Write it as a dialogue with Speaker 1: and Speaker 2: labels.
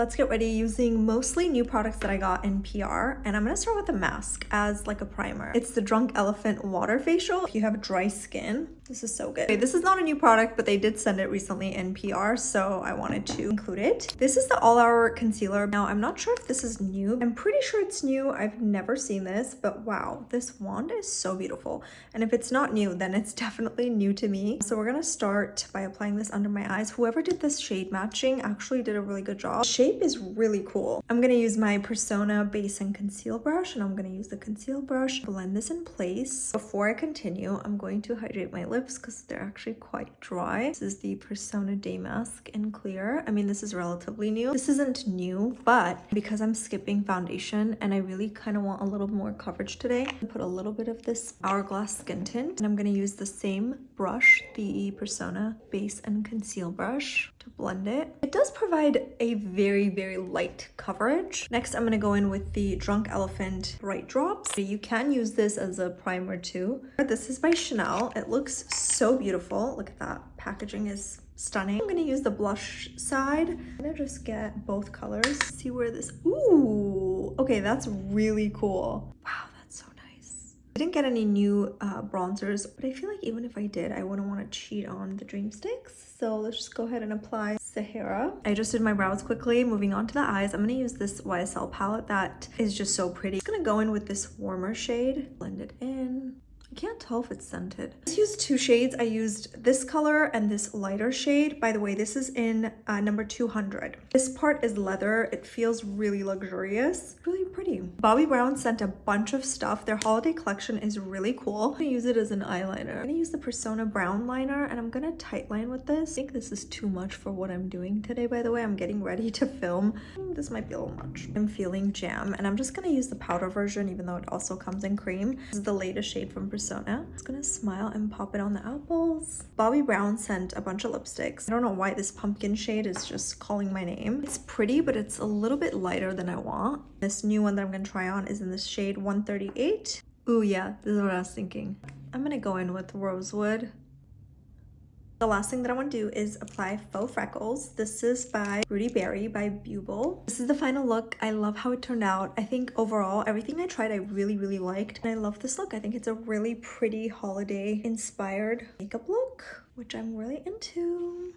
Speaker 1: Let's get ready using mostly new products that I got in PR, and I'm gonna start with a mask as like a primer. It's the Drunk Elephant Water Facial. If you have dry skin, this is so good. Okay, this is not a new product, but they did send it recently in PR, so I wanted to include it. This is the All Hour Concealer. Now, I'm not sure if this is new. I'm pretty sure it's new. I've never seen this, but wow, this wand is so beautiful. And if it's not new, then it's definitely new to me. So we're gonna start by applying this under my eyes. Whoever did this shade matching actually did a really good job. The shape is really cool. I'm gonna use my Persona Base and Conceal brush, and I'm gonna use the conceal brush, blend this in place. Before I continue, I'm going to hydrate my lips because they're actually quite dry. This is the Persona Day Mask in clear. I mean, this is relatively new. This isn't new, but because I'm skipping foundation and I really kind of want a little more coverage today, I put a little bit of this Hourglass Skin Tint, and I'm gonna use the same brush, the Persona Base and Conceal brush, to blend it. It does provide a very light coverage. Next, I'm gonna go in with the Drunk Elephant Bright Drops. You can use this as a primer too. This is by Chanel. It looks so beautiful. Look at that. Packaging is stunning. I'm gonna use the blush side. I'm gonna just get both colors. See where this, ooh, okay, that's really cool. Wow, that's so nice. I didn't get any new bronzers, but I feel like even if I did, I wouldn't want to cheat on the Dream Sticks. So let's just go ahead and apply Sahara. I just did my brows quickly. Moving on to the eyes, I'm gonna use this YSL palette that is just so pretty. I'm just gonna go in with this warmer shade, blend it in. I can't tell if it's scented. I used two shades. I used this color and this lighter shade. By the way, this is in number 200. This part is leather. It feels really luxurious. Really pretty. Bobbi Brown sent a bunch of stuff. Their holiday collection is really cool. I'm gonna use it as an eyeliner. I'm gonna use the Persona Brown liner, and I'm gonna tightline with this. I think this is too much for what I'm doing today, by the way. I'm getting ready to film. This might be a little much. I'm feeling jam, and I'm just gonna use the powder version, even though it also comes in cream. This is the latest shade from Persona. I'm just gonna smile and pop it on the apples. Bobbi Brown sent a bunch of lipsticks. I don't know why this pumpkin shade is just calling my name. It's pretty, but it's a little bit lighter than I want. This new one that I'm gonna try on is in this shade 138. Ooh, yeah, this is what I was thinking. I'm gonna go in with Rosewood. The last thing that I want to do is apply faux freckles. This is by Rudy Berry by Bubble. This is the final look. I love how it turned out. I think overall, everything I tried, I really liked. And I love this look. I think it's a really pretty holiday inspired makeup look, which I'm really into.